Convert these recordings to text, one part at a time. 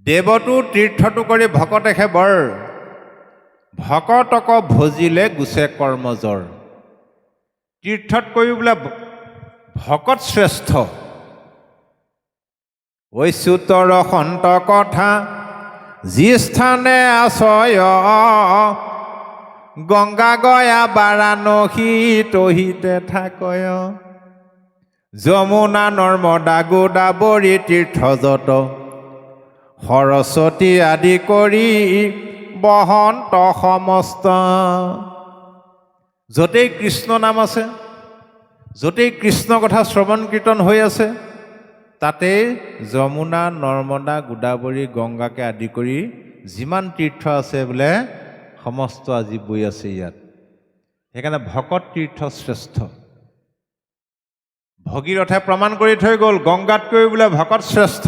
দেৱতো তীৰ্থটো কৰি ভকতেহে বৰ, ভকতক ভজিলে গুচে কৰ্মজৰ। তীৰ্থত কৰি বোলে ভকত শ্ৰেষ্ঠ। ঐচ্যুতৰ সন্ত কথা যি স্থানে আশ্ৰয়, গংগা গয়া বাৰাণসী তহিতে থাকয়। যমুনা নৰ্মদা গোদাবৰী তীৰ্থ যত, সৰস্বতী আদি কৰি বহন্ত সমস্ত। য'তেই কৃষ্ণ নাম আছে, য'তেই কৃষ্ণ কথা শ্ৰৱণ কীৰ্তন হৈ আছে, তাতেই যমুনা নৰ্মদা গোদাবৰী গংগাকে আদি কৰি যিমান তীৰ্থ আছে বোলে সমস্ত আজি বৈ আছে ইয়াত। সেইকাৰণে ভকত তীৰ্থ শ্ৰেষ্ঠ। ভগীৰথে প্ৰমাণ কৰি থৈ গ'ল, গংগাতকৈ বোলে ভকত শ্ৰেষ্ঠ।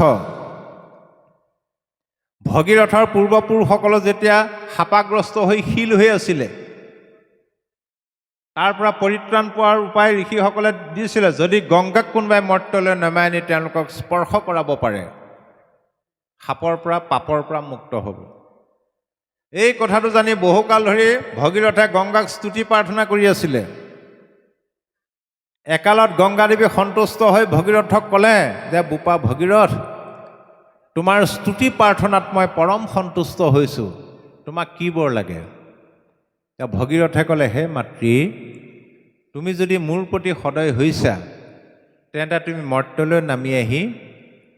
ভগীৰথৰ পূৰ্বপুৰুষসকলে যেতিয়া শাপাগ্ৰস্ত হৈ শিল হৈ আছিলে, তাৰ পৰা পৰিত্ৰাণ পোৱাৰ উপায় ঋষিসকলে দিছিলে, যদি গংগাক কোনোবাই মৰ্ত্যলৈ নমাই আনি তেওঁলোকক স্পৰ্শ কৰাব পাৰে, সাপৰ পৰা পাপৰ পৰা মুক্ত হ'ব। এই কথাটো জানি বহুকাল ধৰি ভগীৰথে গংগাক স্তুতি প্ৰাৰ্থনা কৰি আছিলে। একালত গংগাদেৱী সন্তুষ্ট হৈ ভগীৰথক ক'লে যে, বোপা ভগীৰথ, তোমাৰ স্তুতি প্ৰাৰ্থনাত মই পৰম সন্তুষ্ট হৈছোঁ, তোমাক কি বৰ লাগে? ভগীৰথে ক'লে, হে মাতৃ, তুমি যদি মোৰ প্ৰতি সদয় হৈছা, তেন্তে তুমি মৰ্ত্যলৈ নামি আহি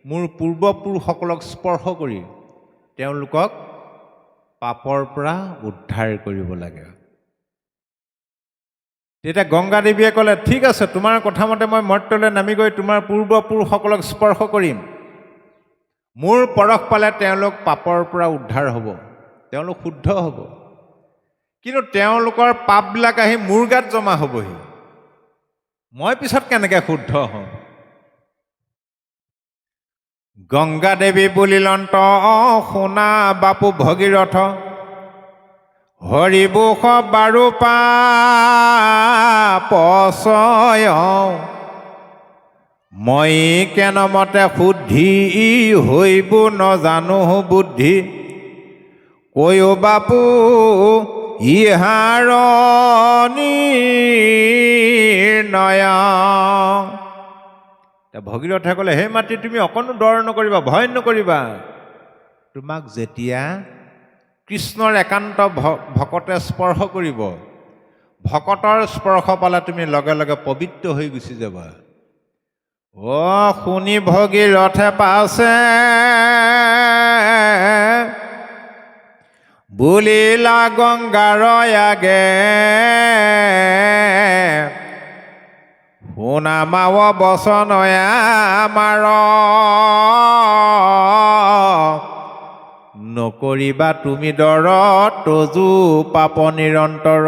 মোৰ পূৰ্বপুৰুষসকলক স্পৰ্শ কৰি তেওঁলোকক পাপৰ পৰা উদ্ধাৰ কৰিব লাগে। তেতিয়া গংগাদেৱীয়ে ক'লে, ঠিক আছে, তোমাৰ কথা মতে মই মৰ্ত্যলৈ নামি গৈ তোমাৰ পূৰ্বপুৰুষসকলক স্পৰ্শ কৰিম। মোৰ পৰশ পালে তেওঁলোক পাপৰ পৰা উদ্ধাৰ হ'ব, তেওঁলোক শুদ্ধ হ'ব। কিন্তু তেওঁলোকৰ পাপবিলাক আহি মোৰ গাত জমা হ'বহি, মই পিছত কেনেকৈ শুদ্ধ হওঁ? গংগাদেৱী বুলিলন্ত শুনা বাপু ভগীৰথ, হৰিবোষ বাৰু পাপচয়, মই কেনমতে শুদ্ধি হৈব নজানো বুদ্ধি, কৈও বাপু ইহাৰ নিৰ্ণয়। ভগীৰথে ক'লে, হে মাতৃ, তুমি অকণো ডৰ নকৰিবা, ভয় নকৰিবা। তোমাক যেতিয়া কৃষ্ণৰ একান্ত ভকতে স্পৰ্শ কৰিব, ভকতৰ স্পৰ্শ পালে তুমি লগে লগে পবিত্ৰ হৈ গুচি যাবা। শুনি ভগীৰথে পাছে বুলিলা গংগাৰ আগে, শুনামাৱ বচন আমাৰ, নকৰিবা তুমি ডৰ তজু পাপ নিৰন্তৰ,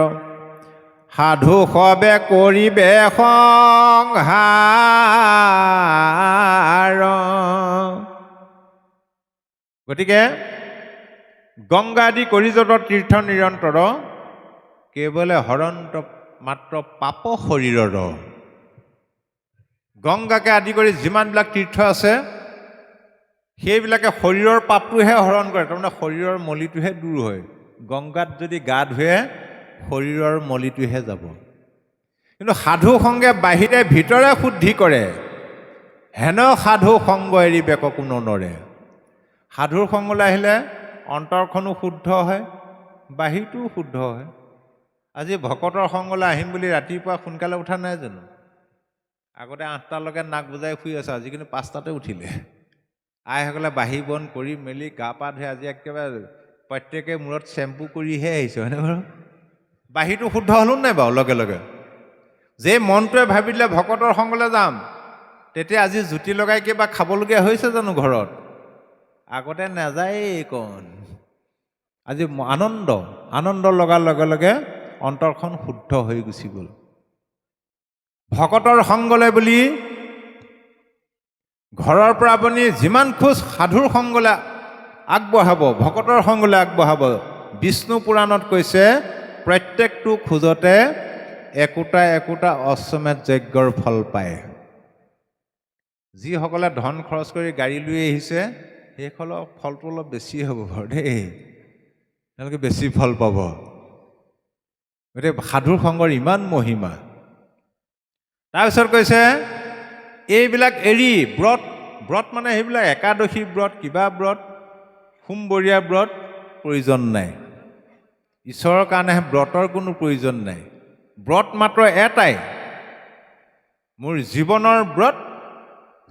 সাধু সবে কৰিবে সংহাৰ। গতিকে গংগা আদি কৰি যত তীৰ্থ নিৰন্তৰ, কেৱলে হৰন্ত মাত্ৰ পাপ শৰীৰৰ। গংগাকে আদি কৰি যিমানবিলাক তীৰ্থ আছে, সেইবিলাকে শৰীৰৰ পাপটোহে হৰণ কৰে, তাৰমানে শৰীৰৰ মলিটোহে দূৰ হয়। গংগাত যদি গা ধুৱে, শৰীৰৰ মলিটোহে যাব। কিন্তু সাধু সংগে বাহিৰে ভিতৰে শুদ্ধি কৰে, হেন সাধু সংগ এৰি বেক কোনো নৰে। সাধুৰ সংগলৈ আহিলে অন্তৰখনো শুদ্ধ হয়, বাহিৰটোও শুদ্ধ হয়। আজি ভকতৰ সংগলৈ আহিম বুলি ৰাতিপুৱা সোনকালে উঠা নাই জানো? আগতে 8টালৈকে নাক বুজাই শুই আছে, আজি কিন্তু 5টাতে উঠিলে। আইসকলে বাঢ়ি বন কৰি মেলি গা পা ধুই আজি একেবাৰে প্ৰত্যেকে মূৰত চেম্পু কৰিহে আহিছে, হয়নে বাৰু? বাহিৰটো শুদ্ধ হ'লো নাই বাৰু? লগে লগে যে মনটোৱে ভাবি দিলে ভকতৰ সংগলৈ যাম, তেতিয়া আজি জুতি লগাই কিবা খাবলগীয়া হৈছে জানো ঘৰত? আগতে নাযায়েই কণ। আজি আনন্দ লগাৰ লগে লগে অন্তৰখন শুদ্ধ হৈ গুচি গ'ল। ভকতৰ সংগলৈ বুলি ঘৰৰ পৰা আপুনি যিমান খোজ সাধুৰ সংগলৈ আগবঢ়াব, ভকতৰ সংগলৈ আগবঢ়াব, বিষ্ণু পুৰাণত কৈছে প্ৰত্যেকটো খোজতে একোটা একোটা অশ্বমেধ যজ্ঞৰ ফল পায়। যিসকলে ধন খৰচ কৰি গাড়ী লৈ আহিছে, সেইফালৰ ফলটো অলপ বেছি হ'ব বাৰু দেই, তেওঁলোকে বেছি ফল পাব। গতিকে সাধুৰ সংগৰ ইমান মহিমা। তাৰপিছত কৈছে এইবিলাক এৰি ব্ৰত মানে সেইবিলাক একাদশী ব্ৰত, কিবা ব্ৰত, সোমবৰীয়া ব্ৰত প্ৰয়োজন নাই। ঈশ্বৰৰ কাৰণে ব্ৰতৰ কোনো প্ৰয়োজন নাই। ব্ৰত মাত্ৰ এটাই, মোৰ জীৱনৰ ব্ৰত,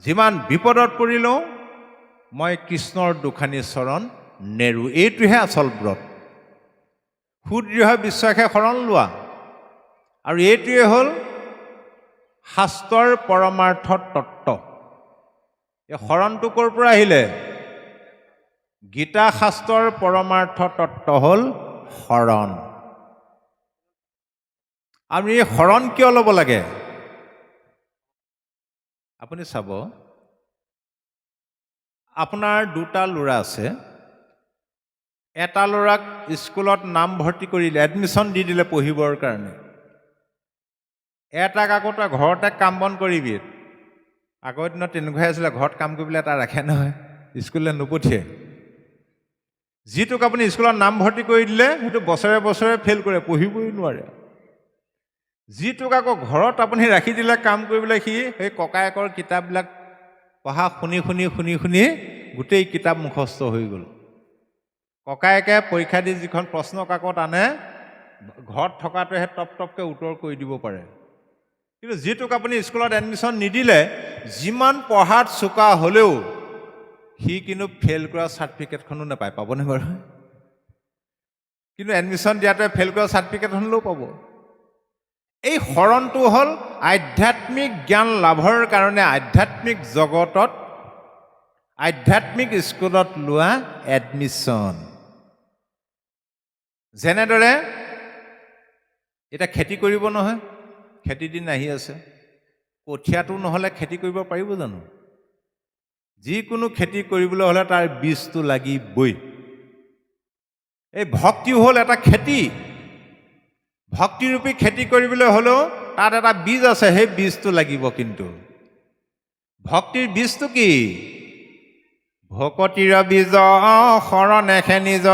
যিমান বিপদত পৰিলেও মই কৃষ্ণৰ দুখানি চৰণ নেৰো, এইটোহে আচল ব্ৰত। সুদৃঢ় বিশ্বাসে শৰণ লোৱা, আৰু এইটোৱে হ'ল শাস্ত্ৰৰ পৰমাৰ্থ তত্ত্ব। এই শৰণটো ক'ৰ পৰা আহিলে? গীতা শাস্ত্ৰৰ পৰমাৰ্থ তত্ত্ব হ'ল শৰণ। আমি এই শৰণ কিয় ল'ব লাগে? আপুনি চাব, আপোনাৰ দুটা ল'ৰা আছে, এটা ল'ৰাক স্কুলত নাম ভৰ্তি কৰিলে, এডমিশ্যন দি দিলে পঢ়িবৰ কাৰণে, এটাক আকৌ তই ঘৰতে কাম বন কৰিবি। আগৰ দিনত তেনেকুৱাই আছিলে, ঘৰত কাম কৰিবলৈ এটা ৰাখে নহয়, স্কুললৈ নপঠিয়াই। যিটোক আপুনি স্কুলত নাম ভৰ্তি কৰি দিলে সেইটো বছৰে বছৰে ফেইল কৰে, পঢ়িবই নোৱাৰে। যিটোক আকৌ ঘৰত আপুনি ৰাখি দিলে কাম কৰিবলৈ, সি সেই ককায়েকৰ কিতাপবিলাক পঢ়া শুনি শুনি শুনি শুনি গোটেই কিতাপ মুখস্থ হৈ গ'ল। ককায়েকে পৰীক্ষা দি যিখন প্ৰশ্ন কাকত আনে, ঘৰত থকাটোহে টপ টপকৈ উত্তৰ কৰি দিব পাৰে। কিন্তু যিটোক আপুনি স্কুলত এডমিশ্যন নিদিলে, যিমান পঢ়াত চোকা হ'লেও সি কিন্তু ফেইল কৰা চাৰ্টিফিকেটখনো নাপায়। পাবনে বাৰু? কিন্তু এডমিশ্যন দিয়াটোৱে ফেইল কৰা চাৰ্টিফিকেটখন হ'লেও পাব। এই শৰণটো হ'ল আধ্যাত্মিক জ্ঞান লাভৰ কাৰণে আধ্যাত্মিক জগতত, আধ্যাত্মিক স্কুলত লোৱা এডমিশ্যন। যেনেদৰে এতিয়া খেতি কৰিব নহয়, খেতি দিন আহি আছে, কঠীয়াটো নহ'লে খেতি কৰিব পাৰিব জানো? যিকোনো খেতি কৰিবলৈ হ'লে তাৰ বীজটো লাগিবই। এই ভক্তি হ'ল এটা খেতি। ভক্তিৰূপী খেতি কৰিবলৈ হ'লেও তাত এটা বীজ আছে, সেই বীজটো লাগিব। কিন্তু ভক্তিৰ বীজটো কি? ভকতিৰ বীজ শৰণেহে নিজ,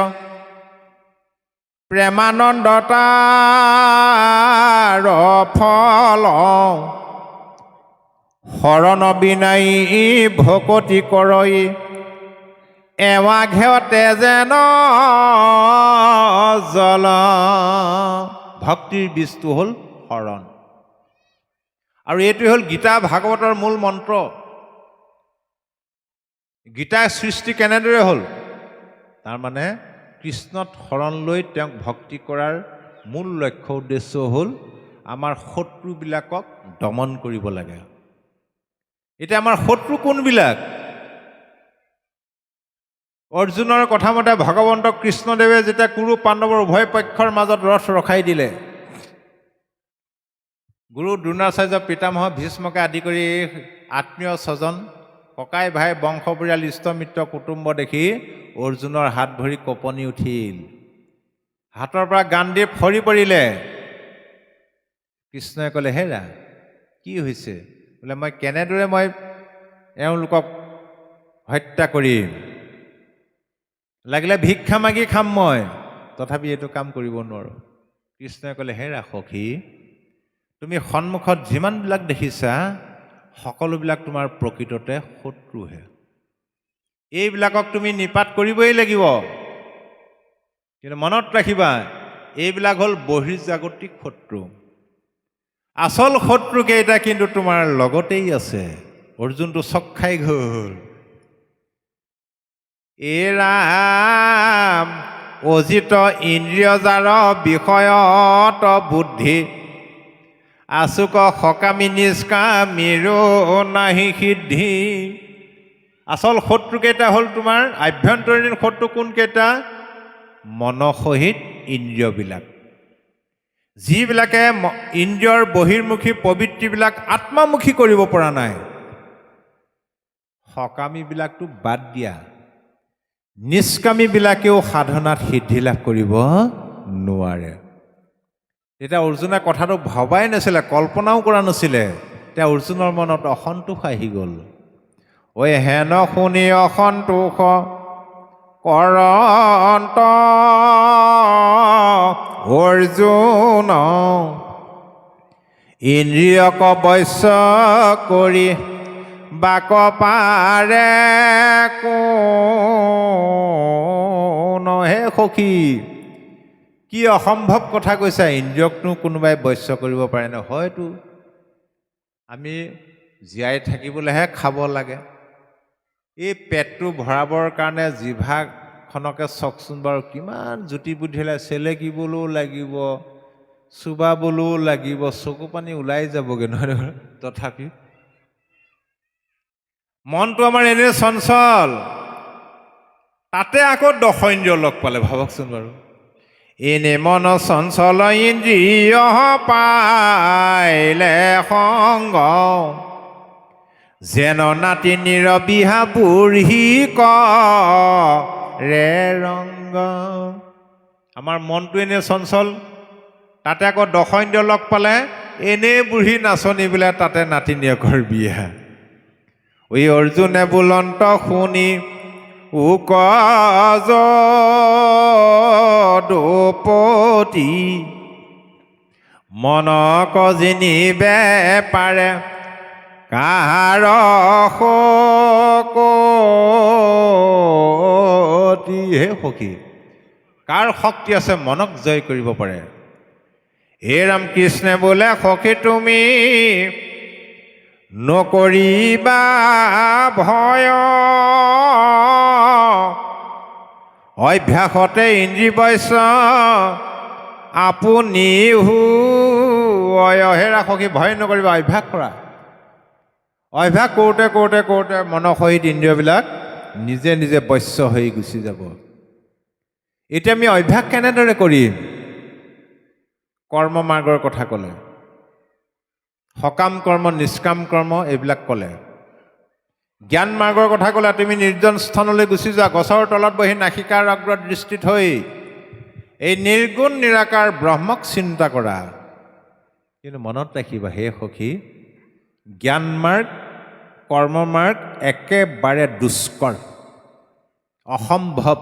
প্ৰেমানন্দতাৰ ফল, শৰণ বিনাই ভকতি কৰই, এৱা ঘেওতে যেন জল। ভক্তিৰ বীজটো হ'ল শৰণ, আৰু এইটোৱে হ'ল গীতা ভাগৱতৰ মূল মন্ত্ৰ। গীতাৰ সৃষ্টি কেনেদৰে হ'ল? তাৰমানে কৃষ্ণত শৰণ লৈ তেওঁক ভক্তি কৰাৰ মূল লক্ষ্য উদ্দেশ্য হ'ল আমাৰ শত্ৰুবিলাকক দমন কৰিব লাগে। এতিয়া আমাৰ শত্ৰু কোনবিলাক? অৰ্জুনৰ কথা মতে ভগৱন্ত কৃষ্ণদেৱে যেতিয়া কুৰু পাণ্ডৱৰ উভয় পক্ষৰ মাজত ৰথ ৰখাই দিলে, গুৰু দ্ৰোণাচাৰ্য, পিতামহ ভীষ্মকে আদি কৰি আত্মীয় স্বজন, ককাই ভাই, বংশ পৰিয়াল, ইষ্ট মিত্ৰ কুটুম্ব দেখি অৰ্জুনৰ হাত ভৰি কঁপনি উঠিল, হাতৰ পৰা গাণ্ডীৱ সৰি পৰিলে। কৃষ্ণই ক'লে, হেৰা কি হৈছে? বোলে মই কেনেদৰে এওঁলোকক হত্যা কৰিম? লাগিলে ভিক্ষা মাগি খাম মই, তথাপি এইটো কাম কৰিব নোৱাৰোঁ। কৃষ্ণই ক'লে, হেৰা সখী, তুমি সন্মুখত যিমানবিলাক দেখিছা সকলোবিলাক তোমাৰ প্ৰকৃততে শত্ৰুহে। এইবিলাকক তুমি নিপাত কৰিবই লাগিব। কিন্তু মনত ৰাখিবা, এইবিলাক হ'ল বহিৰ্জাগতিক শত্ৰু। আচল শত্ৰুকেইটা কিন্তু তোমাৰ লগতেই আছে। অৰ্জুনটো চক খাই গ'ল। ৰাম অজিত ইন্দ্ৰিয় যাৰ বিষয়ত বুদ্ধি, আচুক সকামী নিষ্কামীৰো নাহি সিদ্ধি। আচল শত্ৰুকেইটা হ'ল তোমাৰ আভ্যন্তৰীণ শত্ৰু। কোনকেইটা? মনসহিত ইন্দ্ৰিয়বিলাক, যিবিলাকে ইন্দ্ৰিয়ৰ বহিৰ্মুখী প্ৰবৃত্তিবিলাক আত্মামুখী কৰিব পৰা নাই। সকামীবিলাকতো বাদ দিয়া, নিষ্কামীবিলাকেও সাধনাত সিদ্ধি লাভ কৰিব নোৱাৰে। তেতিয়া অৰ্জুনে কথাটো ভবাই নাছিলে, কল্পনাও কৰা নাছিলে। তেতিয়া অৰ্জুনৰ মনত অসন্তোষ আহি গ'ল। ঐ হেন শুনি অসন্তোষ কৰন্ত অৰ্জুন ইন্দ্ৰিয়ক বশ্য কৰি বাক পাৰে কোন। হে সখী, কি অসম্ভৱ কথা কৈছা, ইন্দ্ৰিয়কনো কোনোবাই বশ্য কৰিব পাৰেনে? হয়তো আমি জীয়াই থাকিবলৈহে খাব লাগে। এই পেটটো ভৰাবৰ কাৰণে জিভাখনকে চাওকচোন বাৰু, কিমান জুতি বুদ্ধিলে চেলেকিবলৈও লাগিব, চুবাবলৈও লাগিব, চকু পানী ওলাই যাবগৈ নহয়। তথাপি মনটো আমাৰ এনে চঞ্চল, তাতে আকৌ দশইন্দ্ৰিয় লগ পালে, ভাবকচোন বাৰু। এনে মন চঞ্চল ইন্দ্ৰিয় পাইলে সংগ, যেন নাতি নিৰবিহা বুঢ়ী কৰে ৰংগ। আমাৰ মনটো এনে চঞ্চল, তাতে আকৌ দশইন্দ্ৰিয় লগ পালে, এনেই বুঢ়ী নাচনী বোলে তাতে নাতিনীয়েকৰ বিয়া। ঐ অৰ্জুনে বুলন্ত শুনি উক যদুপতি, মনক জিনিবে পাৰে কাহাৰ শকতি। হে সখী, কাৰ শক্তি আছে মনক জয় কৰিব পাৰে? হে ৰামকৃষ্ণে বোলে সখী তুমি নকৰিবা ভয়, অভ্যাসতে ইন্দ্ৰিয় বশ্য আপুনি হেৰা সখী, ভয় নকৰিবা, অভ্যাস কৰা। অভ্যাস কৰোঁতে কৰোঁতে কৰোঁতে মনৰ সহিত ইন্দ্ৰিয়বিলাক নিজে নিজে বশ্য হৈ গুচি যাব। এতিয়া আমি অভ্যাস কেনেদৰে কৰিম? কৰ্ম মাৰ্গৰ কথা ক'লে, সকাম কৰ্ম, নিষ্কাম কৰ্ম এইবিলাক ক'লে। জ্ঞান মাৰ্গৰ কথা ক'লে, তুমি নিৰ্জন স্থানলৈ গুচি যোৱা, গছৰ তলত বহি নাসিকাৰ অগ্ৰত দৃষ্টি থৈ এই নিৰ্গুণ নিৰাকাৰ ব্ৰহ্মক চিন্তা কৰা। কিন্তু মনত ৰাখিবা হে সখী, জ্ঞান মাৰ্গ, কৰ্ম মাৰ্গ একেবাৰে দুষ্কৰ, অসম্ভৱ।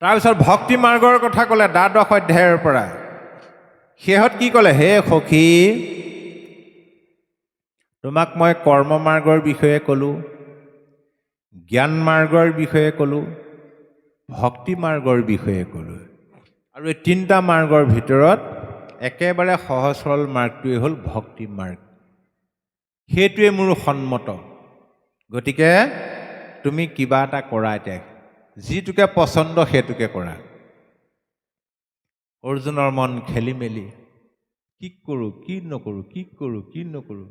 তাৰপিছত ভক্তি মাৰ্গৰ কথা ক'লে দ্বাদশ অধ্যায়ৰ পৰা। শেহত কি ক'লে? হে সখী, তোমাক মই কৰ্ম মাৰ্গৰ বিষয়ে ক'লোঁ, জ্ঞান মাৰ্গৰ বিষয়ে ক'লোঁ, ভক্তি মাৰ্গৰ বিষয়ে ক'লোঁ। আৰু এই তিনিটা মাৰ্গৰ ভিতৰত একেবাৰে সহজ সৰল মাৰ্গটোৱেই হ'ল ভক্তি মাৰ্গ। সেইটোৱে মোৰ সন্মত। গতিকে তুমি কিবা এটা কৰা, এতিয়া যিটোকে পচন্দ সেইটোকে কৰা। অৰ্জুনৰ মন খেলি মেলি, কি কৰোঁ কি নকৰোঁ, কি কৰোঁ কি নকৰোঁ।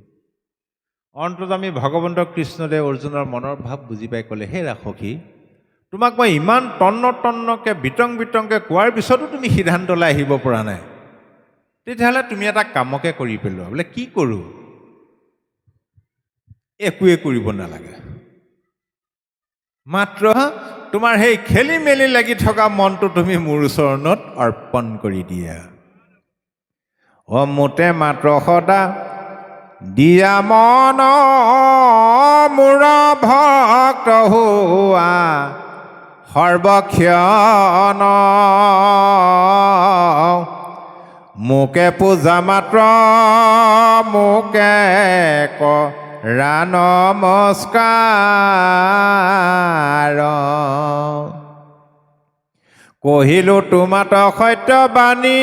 অন্তৰ্যামী ভগৱন্ত কৃষ্ণদেৱ অৰ্জুনৰ মনৰ ভাৱ বুজি পাই ক'লে, হে সখী, তোমাক মই ইমান তন্নকৈ বিতংকৈ কোৱাৰ পিছতো তুমি সিদ্ধান্তলৈ আহিব পৰা নাই, তেতিয়াহ'লে তুমি এটা কামকে কৰি পেলোৱা। বোলে কি কৰোঁ? একোৱে কৰিব নালাগে, মাত্ৰ তোমাৰ সেই খেলি মেলি লাগি থকা মনটো তুমি মোৰ চৰণত অৰ্পণ কৰি দিয়া। মোতে মাত্ৰ সদা দিয়া মন মোৰ ভক্ত হোৱা সৰ্বক্ষণ, মোকে পূজা মাত্ৰ মোকে কৰা নমস্কাৰ, কহিলো তোমাত সত্যবাণী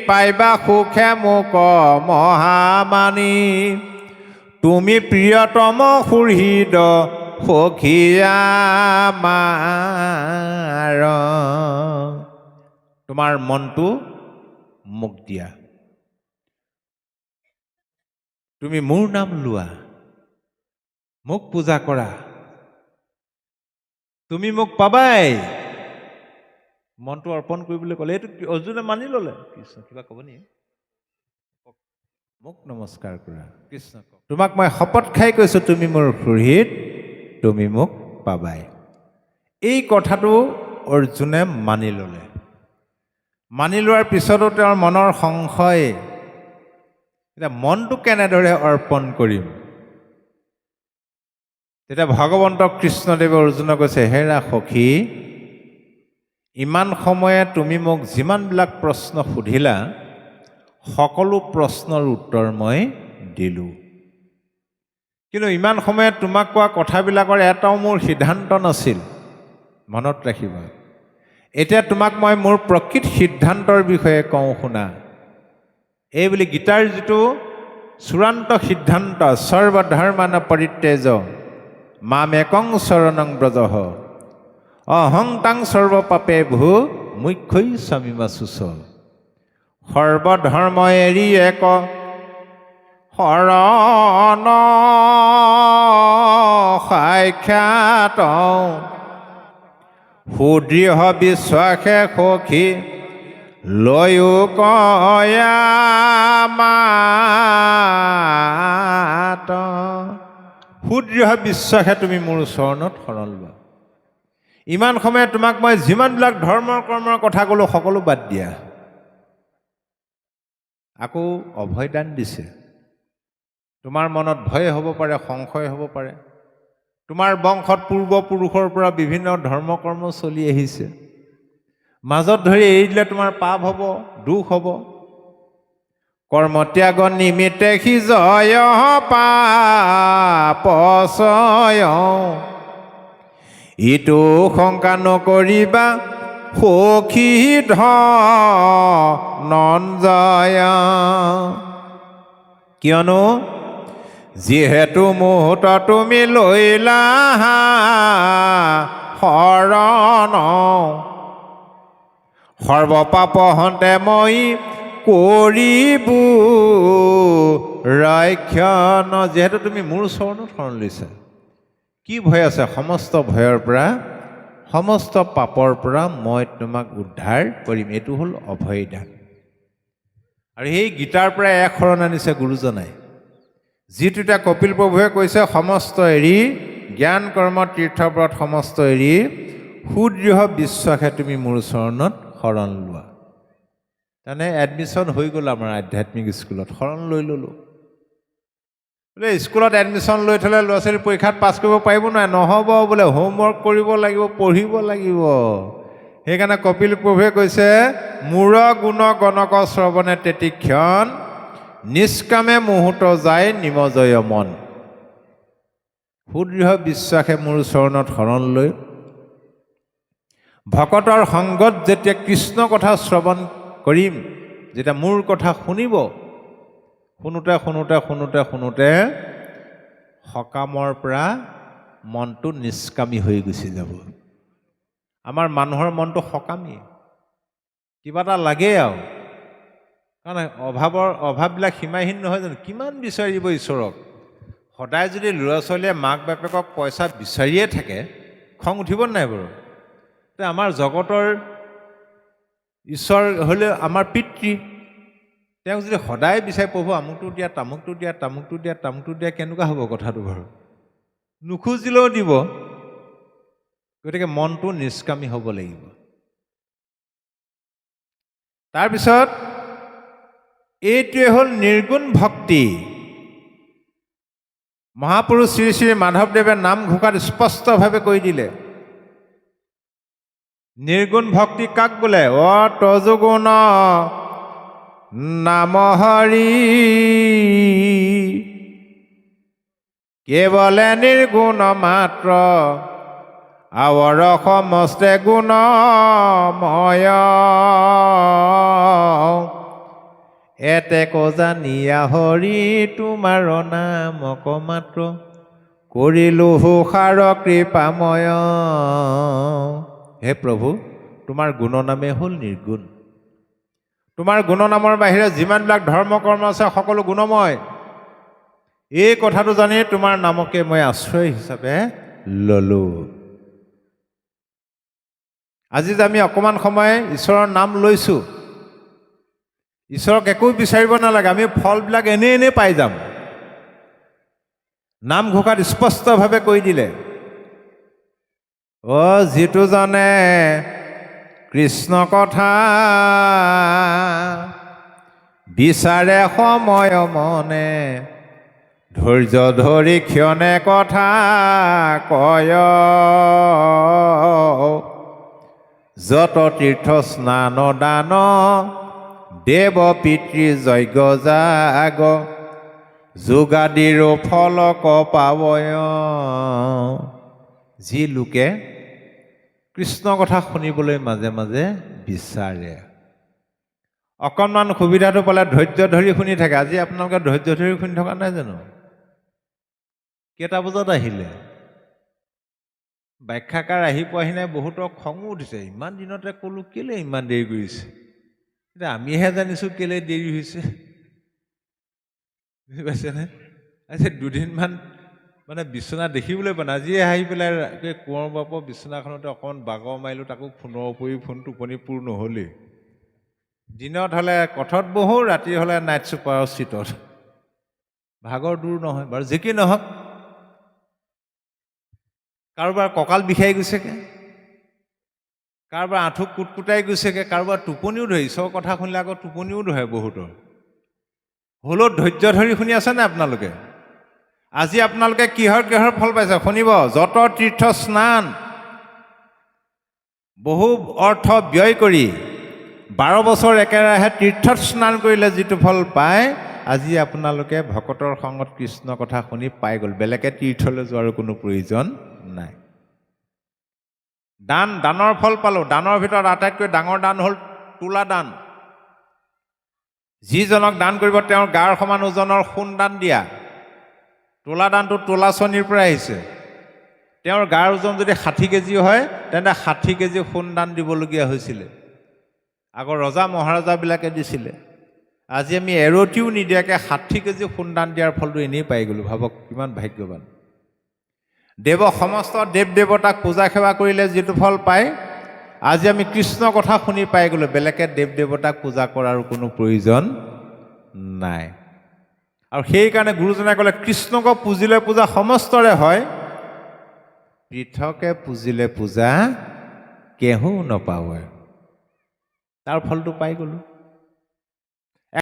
পাইবা সুখে মোক মহামানী, তুমি প্ৰিয়তম সুহৃদ সখী আমাৰ। তোমাৰ মনটো মোক দিয়া, তুমি মোৰ নাম লোৱা, মোক পূজা কৰা, তুমি মোক পাবাই। মনটো অৰ্পণ কৰিবলৈ ক'লে। এইটো অৰ্জুনে মানি ল'লে। কৃষ্ণ কিবা ক'ব নি? মোক নমস্কাৰ কৰা। কৃষ্ণ তোমাক মই শপত খাই কৈছোঁ, তুমি মোৰ সুহৃদ, তুমি মোক পাবাই। এই কথাটো অৰ্জুনে মানি ল'লে। মানি লোৱাৰ পিছতো তেওঁৰ মনৰ সংশয়, এতিয়া মনটো কেনেদৰে অৰ্পণ কৰিম? তেতিয়া ভগৱন্ত কৃষ্ণদেৱে অৰ্জুনক কৈছে, হেৰা সখী, ইমান সময়ে তুমি মোক যিমানবিলাক প্ৰশ্ন সুধিলা সকলো প্ৰশ্নৰ উত্তৰ মই দিলোঁ, কিন্তু ইমান সময়ত তোমাক কোৱা কথাবিলাকৰ এটাও মোৰ সিদ্ধান্ত নাছিল। মনত ৰাখিবা, এতিয়া তোমাক মই মোৰ প্ৰকৃত সিদ্ধান্তৰ বিষয়ে কওঁ শুনা। এই বুলি গীতাৰ যিটো চূড়ান্ত সিদ্ধান্ত, সৰ্বধৰ্মান পৰিত্যাজ্য মামেকং শৰণং ব্ৰজঃ অহং তাং সৰ্বপাপেভ্যো মোক্ষয়িষ্যামি মা শুচ। সৰ্বধৰ্ম এৰি এক শৰণ সাক্ষাৎ সুদৃঢ় বিশ্বাসে সখী লয়ো কয়া মাত। সুদৃঢ় বিশ্বাসে তুমি মোৰ চৰণত শৰণ লোৱা। ইমান সময়ে তোমাক মই যিমানবিলাক ধৰ্মৰ কৰ্মৰ কথা ক'লোঁ সকলো বাদ দিয়া। আকৌ অভয়দান দিছে। তোমাৰ মনত ভয় হ'ব পাৰে, সংশয় হ'ব পাৰে। তোমাৰ বংশত পূৰ্বপুৰুষৰ পৰা বিভিন্ন ধৰ্ম কৰ্ম চলি আহিছে, মাজত ধৰি এৰি দিলে তোমাৰ পাপ হ'ব, দুখ হ'ব। কৰ্মত্যাগ নিমিত্তে সি জয় পাপচয়, ইটো শংকা নকৰিবা সখী ধনঞ্জয়। কিয়নো যিহেতু মুহূৰ্ত তুমি লৈলা শৰণ, সৰ্বপাপ হন্তে মই কৰিবো ৰক্ষণ। যিহেতু তুমি মোৰ চৰণত শৰণ লৈছা, কি ভয় আছে? সমস্ত ভয়ৰ পৰা, সমস্ত পাপৰ পৰা মই তোমাক উদ্ধাৰ কৰিম। এইটো হ'ল অভয়দান। আৰু সেই গীতাৰ পৰা এক শৰণ আনিছে গুৰুজনাই, যিটো এতিয়া কপিল প্ৰভুৱে কৈছে, সমস্ত এৰি জ্ঞান কৰ্ম তীৰ্থব্ৰত সমস্ত এৰি সুদৃঢ় বিশ্বাসে তুমি মোৰ চৰণত শৰণ লোৱা। তাৰমানে এডমিশ্যন হৈ গ'ল আমাৰ আধ্যাত্মিক স্কুলত, শৰণ লৈ ল'লোঁ। বোলে স্কুলত এডমিশ্যন লৈ থ'লে ল'ৰা ছোৱালী পৰীক্ষাত পাছ কৰিব পাৰিব নোৱাৰে, নহ'ব বোলে, হোমৱৰ্ক কৰিব লাগিব, পঢ়িব লাগিব। সেইকাৰণে কপিল প্ৰভুৱে কৈছে, মূৰ গুণ গণক শ্ৰৱণে তেতিক্ষণ নিষ্কামে মুহূৰ্ত যায় নিমজয় মন। সুদৃঢ় বিশ্বাসে মোৰ চৰণত শৰণ লৈ ভকতৰ সংগত যেতিয়া কৃষ্ণ কথা শ্ৰৱণ কৰিম, যেতিয়া মোৰ কথা শুনিব, শুনোতে শুনোতে শুনোতে শুনোতে সকামৰ পৰা মনটো নিষ্কামী হৈ গুচি যাব। আমাৰ মানুহৰ মনটো সকামী, কিবা এটা লাগে আৰু, কাৰণ অভাৱবিলাক সীমাহীন নহয় জানো? কিমান বিচাৰিব ঈশ্বৰক? সদায় যদি ল'ৰা ছোৱালীয়ে মাক বাপেকক পইচা বিচাৰিয়ে থাকে, খং উঠিব নাই বাৰু? আমাৰ জগতৰ ঈশ্বৰ হ'লে আমাৰ পিতৃ, তেওঁক যদি সদায় বিচাৰি, প্ৰভু আমুকটো দিয়া, তামুকটো দিয়া, তামুকটো দিয়া, তামুকটো দিয়া, কেনেকুৱা হ'ব কথাটো বাৰু? নুখুজিলেও দিব। গতিকে মনটো নিষ্কামী হ'ব লাগিব। তাৰপিছত এইটোৱে হ'ল নিৰ্গুণ ভক্তি। মহাপুৰুষ শ্ৰী শ্ৰী মাধৱদেৱে নামঘোষাত স্পষ্টভাৱে কৈ দিলে, নিৰ্গুণ ভক্তি কাক বোলে? তজুগুণ নাম হৰি কেৱলে নিৰ্গুণ মাত্ৰ আৱৰ সমস্তে গুণময় এতেক জানিয়া হৰি তোমাৰ নামক মাত্ৰ কৰিলো সাৰ কৃপাময়। হে প্ৰভু, তোমাৰ গুণনামে হ'ল নিৰ্গুণ। তোমাৰ গুণনামৰ বাহিৰে যিমানবিলাক ধৰ্ম কৰ্ম আছে সকলো গুণময়। এই কথাটো জানি তোমাৰ নামকে মই আশ্ৰয় হিচাপে ল'লোঁ। আজি যে আমি অকণমান সময় ঈশ্বৰৰ নাম লৈছোঁ, ঈশ্বৰক একো বিচাৰিব নালাগে, আমি ফলবিলাক এনেই পাই যাম। নামঘোষাত স্পষ্টভাৱে কৈ দিলে, যিটো জানে কৃষ্ণ কথা বিচাৰে সময় মনে ধৈৰ্য ধৰি ক্ষণে কথা কয়, যত তীৰ্থ স্নান দান দেৱ পিতৃ যজ্ঞ যাগ, যোগাদিৰো ফলক পাবয়। যি লোকে কৃষ্ণ কথা শুনিবলৈ মাজে মাজে বিচাৰে, অকণমান সুবিধাটো পালে ধৈৰ্য ধৰি শুনি থাকে। আজি আপোনালোকে ধৈৰ্য ধৰি শুনি থকা নাই জানো? কেইটা বজাত আহিলে? ব্যাখ্যাকাৰ আহি পোৱাহি নাই, বহুতৰ খঙো উঠিছে। ইমান দিনতে ক'লো, কেলে ইমান দেৰি কৰিছে? এতিয়া আমিহে জানিছোঁ কেলে দেৰি হৈছে। বুজি পাইছেনে? আজি দুদিনমান মানে বিচনা দেখিবলৈ পোৱা নাই। আজিয়ে আহি পেলাই কোঁৱৰ বাপৰ বিচনাখনতে অকণমান বাগৰ মাৰিলোঁ, তাকো ফোনৰ উপৰি ফোন টোপনি পূৰ নহ'লেই। দিনত হ'লে কঠত বহোঁ, ৰাতি হ'লে নাইট ছুপাৰৰ চিটত। ভাগৰ দূৰ নহয় বাৰু, যি কি নহওক। কাৰোবাৰ কঁকাল বিষাই গৈছেগৈ, কাৰোবাৰ আঁঠু কুটকুটাই গৈছেগৈ, কাৰোবাৰ টোপনিও ধৰে। ঈশ্বৰৰ কথা শুনিলে আকৌ টোপনিও ধৰে বহুতৰ। হ'লেও ধৈৰ্য ধৰি শুনি আছেনে আপোনালোকে? আজি আপোনালোকে কিহৰ ফল পাইছে শুনিব। যত তীৰ্থ স্নান, বহু অৰ্থ ব্যয় কৰি 12 বছৰ একেৰাহে তীৰ্থত স্নান কৰিলে যিটো ফল পায়, আজি আপোনালোকে ভকতৰ সংগত কৃষ্ণ কথা শুনি পাই গ'ল। বেলেগে তীৰ্থলৈ যোৱাৰ কোনো প্ৰয়োজন নাই। দানৰ ফল পালোঁ। দানৰ ভিতৰত আটাইতকৈ ডাঙৰ দান হ'ল তোলা দান। যিজনক দান কৰিব তেওঁৰ গাৰ সমান ওজনৰ সোণ দান দিয়া। তোলা দানটো তোলাচনীৰ পৰা আহিছে। তেওঁৰ গাৰ ওজন যদি 60 কেজি হয়, তেন্তে 60 কেজি সোণ দান দিবলগীয়া হৈছিলে। আগৰ ৰজা মহাৰজাবিলাকে দিছিলে। আজি আমি এৰতিও নিদিয়াকৈ 60 কেজি সোণ দান দিয়াৰ ফলটো এনেই পাই গ'লোঁ। ভাবক কিমান ভাগ্যৱান। সমস্ত দেৱ দেৱতাক পূজা সেৱা কৰিলে যিটো ফল পায়, আজি আমি কৃষ্ণ কথা শুনি পাই গ'লোঁ। বেলেগে দেৱ দেৱতাক পূজা কৰাৰ কোনো প্ৰয়োজন নাই। আৰু সেইকাৰণে গুৰুজনে ক'লে, কৃষ্ণক পুজিলে পূজা সমস্তৰে হয়, পৃথকে পুজিলে পূজা কেহু নপাৱয়। তাৰ ফলটো পাই গ'লোঁ।